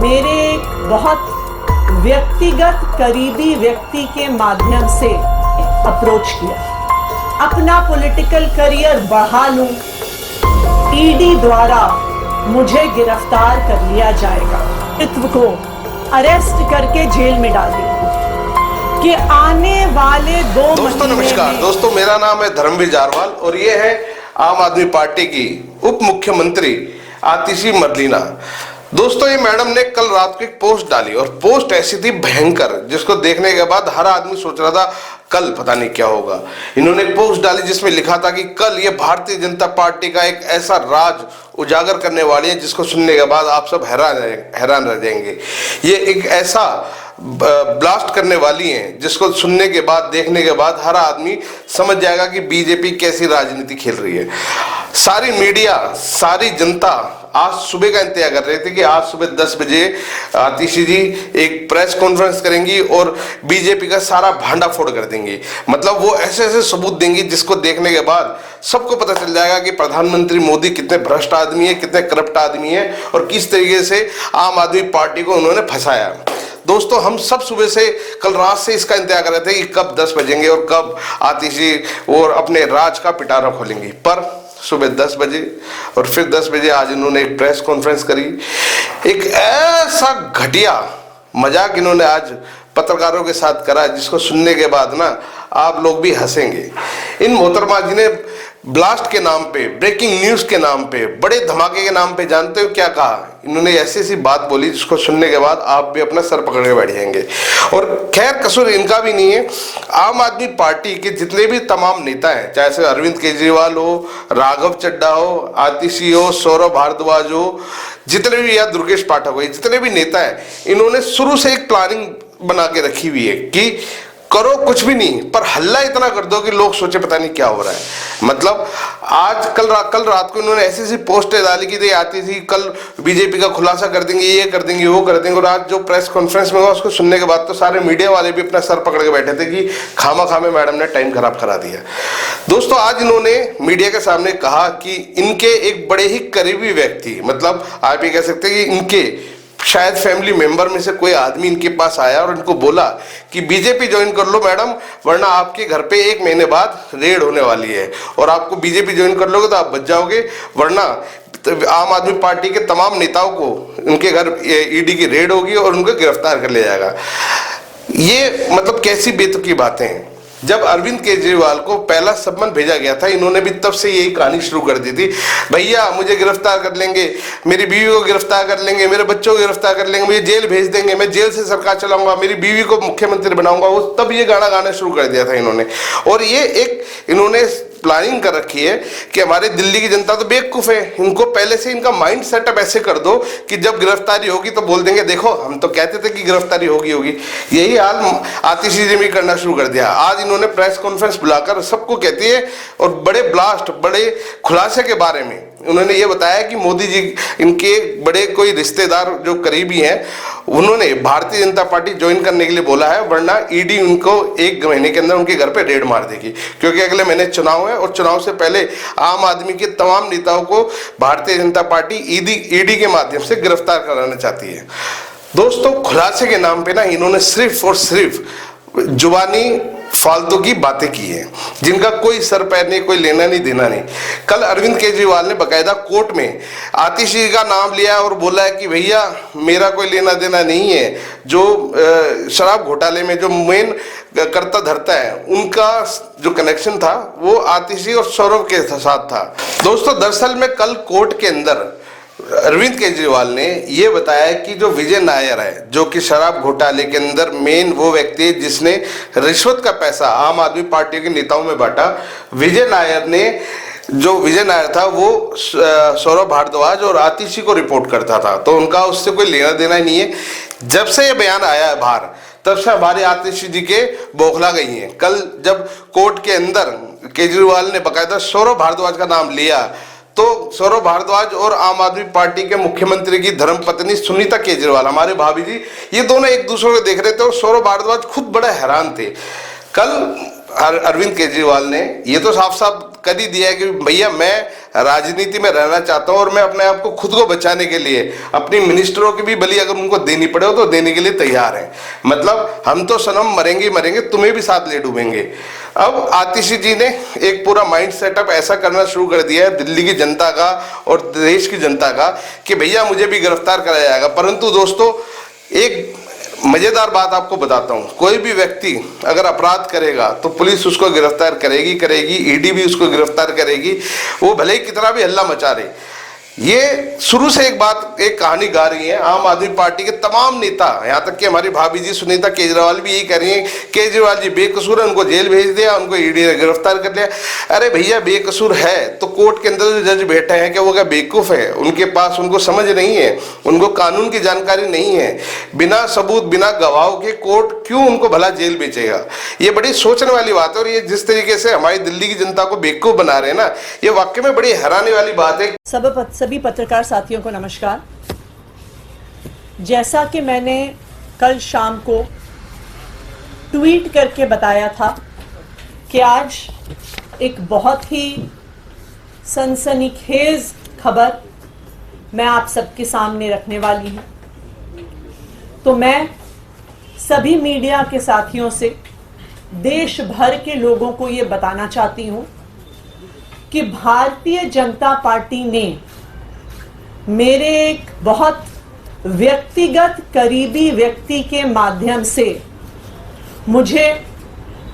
मेरे बहुत व्यक्तिगत करीबी व्यक्ति के माध्यम से अप्रोच किया, अपना पॉलिटिकल करियर बढ़ा लूं, ईडी द्वारा मुझे गिरफ्तार कर लिया जाएगा, नेतृत्व को अरेस्ट करके जेल में डाल दिया कि आने वाले 2 महीने। दोस्तों नमस्कार, दोस्तों मेरा नाम है धर्मवीर जारवाल और ये है आम आदमी पार्टी की उप मुख्यमंत्री आतिशी मरलीना। दोस्तों ये मैडम ने कल रात को एक पोस्ट डाली और पोस्ट ऐसी थी भयंकर, जिसको देखने के बाद हर आदमी सोच रहा था कल पता नहीं क्या होगा। इन्होंने एक पोस्ट डाली जिसमें लिखा था कि कल ये भारतीय जनता पार्टी का एक ऐसा राज उजागर करने वाली है जिसको सुनने के बाद आप सब हैरान रह जाएंगे। ये एक ऐसा ब्लास्ट करने वाली हैं जिसको सुनने के बाद, देखने के बाद हर आदमी समझ जाएगा कि बीजेपी कैसी राजनीति खेल रही है। सारी मीडिया, सारी जनता आज सुबह का इंतजार कर रहे थे कि आज सुबह 10 बजे आतिशी जी एक प्रेस कॉन्फ्रेंस करेंगी और बीजेपी का सारा भांडा फोड़ कर देंगी। मतलब वो ऐसे ऐसे सबूत देंगी जिसको देखने के बाद सबको पता चल जाएगा कि प्रधानमंत्री मोदी कितने भ्रष्ट आदमी है, कितने करप्ट आदमी है और किस तरीके से आम आदमी पार्टी को उन्होंने फंसाया। दोस्तों हम सब सुबह से, कल रात से इसका इंतजार कर रहे थे कि कब 10 बजेंगे और कब आतिशी और अपने राज का पिटारा खोलेंगी, पर सुबह 10 बजे और फिर 10 बजे आज इन्होंने एक प्रेस कॉन्फ्रेंस करी। एक ऐसा घटिया मजाक इन्होंने आज पत्रकारों के साथ करा जिसको सुनने के बाद ना आप लोग भी हंसेंगे। इन मोहतरमा जी ने ब्लास्ट के नाम पे, ब्रेकिंग न्यूज के नाम पे, बड़े धमाके के नाम पे जानते हो क्या कहा? इन्होंने ऐसी ऐसी बात बोली जिसको सुनने के बाद आप भी अपना सर पकड़ के बैठ जाएंगे। और खैर कसूर इनका भी नहीं है। आम आदमी पार्टी के जितने भी तमाम नेता हैं, चाहे से अरविंद केजरीवाल हो, राघव चड्ढा हो, आतिशी हो, सौरभ भारद्वाज हो, जितने भी या दुर्गेश पाठक हो, जितने भी नेता हैं, इन्होंने शुरू से एक प्लानिंग बना के रखी हुई है कि करो कुछ भी नहीं पर हल्ला इतना कर दो कि लोग सोचे पता नहीं क्या हो रहा है। मतलब आज कल रात को इन्होंने ऐसी ऐसी पोस्टें डाली कि आती थी कल बीजेपी का खुलासा कर देंगे, ये कर देंगे, वो कर देंगे। और आज जो प्रेस कॉन्फ्रेंस में हुआ उसको सुनने के बाद तो सारे मीडिया वाले भी अपना सर पकड़ के बैठे थे कि खामा खामे मैडम ने टाइम खराब करा दिया। दोस्तों आज इन्होंने मीडिया के सामने कहा कि इनके एक बड़े ही करीबी व्यक्ति, मतलब आप ये कह सकते हैं कि इनके शायद फैमिली मेंबर में से कोई आदमी इनके पास आया और इनको बोला कि बीजेपी ज्वाइन कर लो मैडम, वरना आपके घर पे 1 महीने बाद रेड होने वाली है और आपको बीजेपी ज्वाइन कर लोगे तो आप बच जाओगे, वरना आम आदमी पार्टी के तमाम नेताओं को उनके घर ईडी की रेड होगी और उनको गिरफ्तार कर लिया जाएगा। ये मतलब कैसी बेतुकी बातें हैं। जब अरविंद केजरीवाल को पहला सम्मन भेजा गया था, इन्होंने भी तब से यही कहानी शुरू कर दी थी, भैया मुझे गिरफ्तार कर लेंगे, मेरी बीवी को गिरफ्तार कर लेंगे, मेरे बच्चों को गिरफ्तार कर लेंगे, मुझे जेल भेज देंगे, मैं जेल से सरकार चलाऊंगा, मेरी बीवी को मुख्यमंत्री बनाऊंगा। वो तब ये गाना गाना शुरू कर दिया था इन्होंने। और ये एक इन्होंने प्लानिंग कर रखी है कि हमारे दिल्ली की जनता तो बेवकूफ है, इनको पहले से इनका माइंड सेटअप ऐसे कर दो कि जब गिरफ्तारी होगी तो बोल देंगे देखो हम तो कहते थे कि गिरफ्तारी होगी। यही हाल आतिशी जी ने करना शुरू कर दिया। आज इन्होंने प्रेस कॉन्फ्रेंस बुलाकर सबको कहती है और बड़े ब्लास्ट, बड़े खुलासे के बारे में उन्होंने ये बताया कि मोदी जी इनके बड़े कोई रिश्तेदार जो करीबी हैं, उन्होंने भारतीय जनता पार्टी ज्वाइन करने के लिए बोला है, वरना ईडी उनको 1 महीने के अंदर उनके घर पे रेड मार देगी, क्योंकि अगले महीने चुनाव है और चुनाव से पहले आम आदमी के तमाम नेताओं को भारतीय जनता पार्टी ईडी के माध्यम से गिरफ्तार कराना चाहती है। दोस्तों खुलासे के नाम पे ना इन्होंने सिर्फ और सिर्फ जुबानी फालतू की बातें की है जिनका कोई सर पैर नहीं, कोई लेना नहीं देना नहीं। कल अरविंद केजरीवाल ने बकायदा कोर्ट में आतिशी का नाम लिया और बोला है कि भैया मेरा कोई लेना देना नहीं है, जो शराब घोटाले में जो मेन करता धरता है उनका जो कनेक्शन था वो आतिशी और सौरभ के साथ था। दोस्तों दरअसल में कल कोर्ट के अंदर अरविंद केजरीवाल ने यह बताया कि जो विजय नायर है, जो कि शराब घोटाले के अंदर मेन वो व्यक्ति है जिसने रिश्वत का पैसा आम आदमी पार्टी के नेताओं में बांटा। विजय नायर था वो सौरभ भारद्वाज और आतिशी को रिपोर्ट करता था, तो उनका उससे कोई लेना देना नहीं है। जब से ये बयान आया है बाहर, तब से हमारे आतिशी जी के बौखला गई हैं। कल जब कोर्ट के अंदर केजरीवाल ने बकायदा सौरभ भारद्वाज का नाम लिया तो सौरभ भारद्वाज और आम आदमी पार्टी के मुख्यमंत्री की धर्मपत्नी सुनीता केजरीवाल, हमारे भाभी जी, ये दोनों एक दूसरे को देख रहे थे और सौरभ भारद्वाज खुद बड़े हैरान थे। कल अरविंद केजरीवाल ने ये तो साफ साफ कर ही दिया है कि भैया मैं राजनीति में रहना चाहता हूं और मैं अपने आप को खुद को बचाने के लिए अपनी मिनिस्टरों की भी बलि अगर उनको देनी पड़े हो तो देने के लिए तैयार हैं। मतलब हम तो सनम मरेंगे मरेंगे, तुम्हें भी साथ ले डूबेंगे। अब आतिशी जी ने एक पूरा माइंड सेटअप ऐसा करना शुरू कर दिया है दिल्ली की जनता का और देश की जनता का कि भैया मुझे भी गिरफ्तार कराया जाएगा। परंतु दोस्तों एक मजेदार बात आपको बताता हूं, कोई भी व्यक्ति अगर अपराध करेगा तो पुलिस उसको गिरफ्तार करेगी, ईडी भी उसको गिरफ्तार करेगी, वो भले ही कितना भी हल्ला मचा रहे। ये शुरू से एक कहानी गा रही है आम आदमी पार्टी के तमाम नेता, यहाँ तक कि हमारी भाभी जी सुनीता केजरीवाल भी यही कह रही है, केजरीवाल जी बेकसूर है, उनको जेल भेज दिया, उनको ईडी ने गिरफ्तार कर लिया। अरे भैया बेकसूर है तो कोर्ट के अंदर जो जज बैठे हैं क्या वो क्या बेवकूफ है? उनके पास उनको समझ नहीं है, उनको कानून की जानकारी नहीं है। बिना सबूत बिना गवाहों के कोर्ट क्यों उनको भला जेल भेजेगा? ये बड़ी सोचने वाली बात है। और ये जिस तरीके से हमारी दिल्ली की जनता को बेवकूफ बना रहे हैं ना, ये वाकई में बड़ी हैरानी वाली बात है। सभी पत्रकार साथियों को नमस्कार। जैसा कि मैंने कल शाम को ट्वीट करके बताया था कि आज एक बहुत ही सनसनीखेज खबर मैं आप सबके सामने रखने वाली हूं, तो मैं सभी मीडिया के साथियों से, देश भर के लोगों को ये बताना चाहती हूं कि भारतीय जनता पार्टी ने मेरे एक बहुत व्यक्तिगत करीबी व्यक्ति के माध्यम से मुझे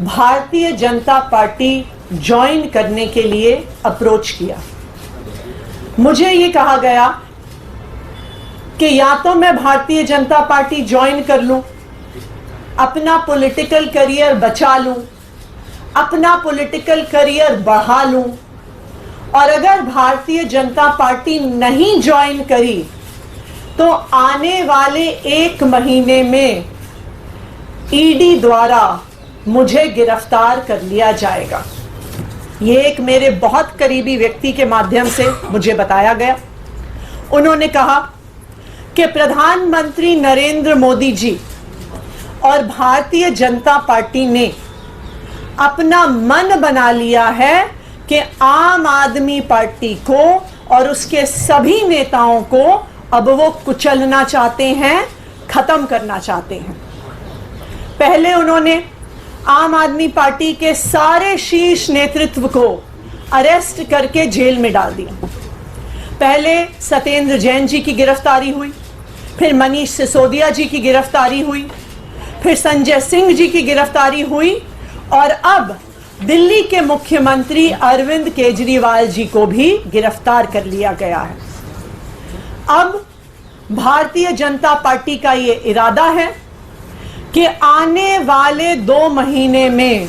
भारतीय जनता पार्टी ज्वाइन करने के लिए अप्रोच किया। मुझे ये कहा गया कि या तो मैं भारतीय जनता पार्टी ज्वाइन कर लूं, अपना पॉलिटिकल करियर बचा लूं, अपना पॉलिटिकल करियर बढ़ा लूं, और अगर भारतीय जनता पार्टी नहीं ज्वाइन करी तो आने वाले 1 महीने में ईडी द्वारा मुझे गिरफ्तार कर लिया जाएगा। ये एक मेरे बहुत करीबी व्यक्ति के माध्यम से मुझे बताया गया। उन्होंने कहा कि प्रधानमंत्री नरेंद्र मोदी जी और भारतीय जनता पार्टी ने अपना मन बना लिया है कि आम आदमी पार्टी को और उसके सभी नेताओं को अब वो कुचलना चाहते हैं, खत्म करना चाहते हैं। पहले उन्होंने आम आदमी पार्टी के सारे शीर्ष नेतृत्व को अरेस्ट करके जेल में डाल दिया। पहले सत्येंद्र जैन जी की गिरफ्तारी हुई, फिर मनीष सिसोदिया जी की गिरफ्तारी हुई, फिर संजय सिंह जी की गिरफ्तारी हुई, और अब दिल्ली के मुख्यमंत्री अरविंद केजरीवाल जी को भी गिरफ्तार कर लिया गया है। अब भारतीय जनता पार्टी का ये इरादा है कि आने वाले 2 महीने में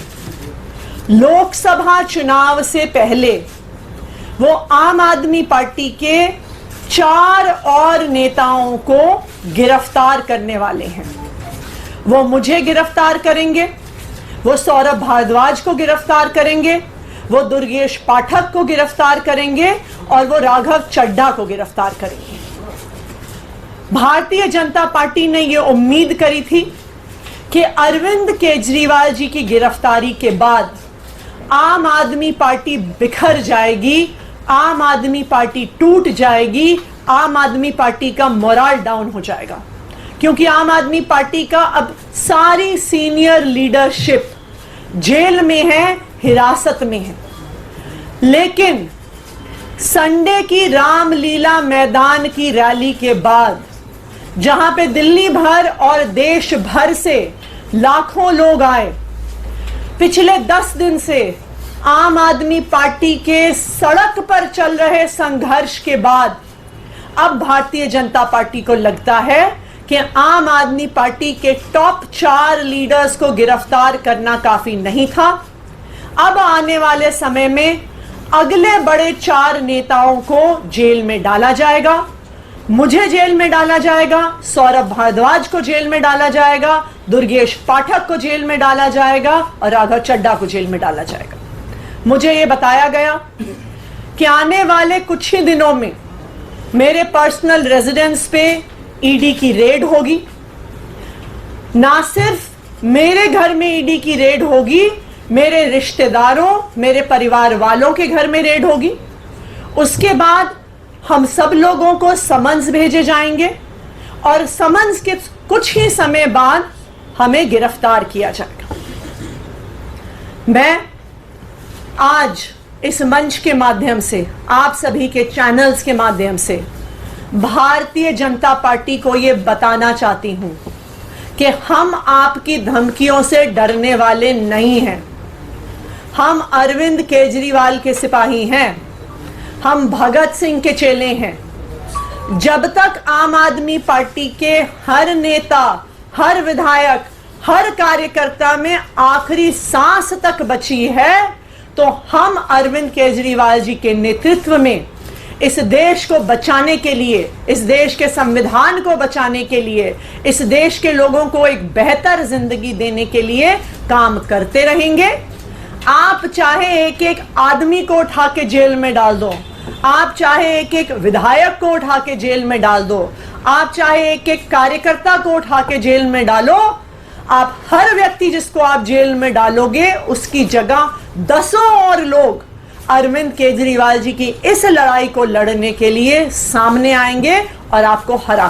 लोकसभा चुनाव से पहले वो आम आदमी पार्टी के 4 और नेताओं को गिरफ्तार करने वाले हैं। वो मुझे गिरफ्तार करेंगे, वो सौरभ भारद्वाज को गिरफ्तार करेंगे, वो दुर्गेश पाठक को गिरफ्तार करेंगे और वो राघव चड्ढा को गिरफ्तार करेंगे। भारतीय जनता पार्टी ने ये उम्मीद करी थी कि अरविंद केजरीवाल जी की गिरफ्तारी के बाद आम आदमी पार्टी बिखर जाएगी, आम आदमी पार्टी टूट जाएगी, आम आदमी पार्टी का मोराल डाउन हो जाएगा, क्योंकि आम आदमी पार्टी का अब सारी सीनियर लीडरशिप जेल में है, हिरासत में है। लेकिन संडे की रामलीला मैदान की रैली के बाद, जहां पे दिल्ली भर और देश भर से लाखों लोग आए, पिछले 10 दिन से आम आदमी पार्टी के सड़क पर चल रहे संघर्ष के बाद अब भारतीय जनता पार्टी को लगता है कि आम आदमी पार्टी के टॉप 4 लीडर्स को गिरफ्तार करना काफी नहीं था। अब आने वाले समय में अगले बड़े 4 नेताओं को जेल में डाला जाएगा। मुझे जेल में डाला जाएगा, सौरभ भारद्वाज को जेल में डाला जाएगा, दुर्गेश पाठक को जेल में डाला जाएगा और राघव चड्ढा को जेल में डाला जाएगा। मुझे ये बताया गया कि आने वाले कुछ ही दिनों में मेरे पर्सनल रेजिडेंस पे ईडी की रेड होगी। ना सिर्फ मेरे घर में ईडी की रेड होगी, मेरे रिश्तेदारों, मेरे परिवार वालों के घर में रेड होगी। उसके बाद हम सब लोगों को समन्स भेजे जाएंगे और समन्स के कुछ ही समय बाद हमें गिरफ्तार किया जाएगा। मैं आज इस मंच के माध्यम से, आप सभी के चैनल्स के माध्यम से भारतीय जनता पार्टी को यह बताना चाहती हूं कि हम आपकी धमकियों से डरने वाले नहीं हैं। हम अरविंद केजरीवाल के सिपाही हैं, हम भगत सिंह के चेले हैं। जब तक आम आदमी पार्टी के हर नेता, हर विधायक, हर कार्यकर्ता में आखिरी सांस तक बची है, तो हम अरविंद केजरीवाल जी के नेतृत्व में इस देश को बचाने के लिए, इस देश के संविधान को बचाने के लिए, इस देश के लोगों को एक बेहतर जिंदगी देने के लिए काम करते रहेंगे। आप चाहे एक एक आदमी को उठा के जेल में डाल दो, आप चाहे एक एक विधायक को उठा के जेल में डाल दो, आप चाहे एक एक कार्यकर्ता को उठा के जेल में डालो, आप हर व्यक्ति जिसको आप जेल में डालोगे उसकी जगह दसों और लोग अरविंद केजरीवाल जी की इस लड़ाई को लड़ने के लिए सामने आएंगे और आपको हरा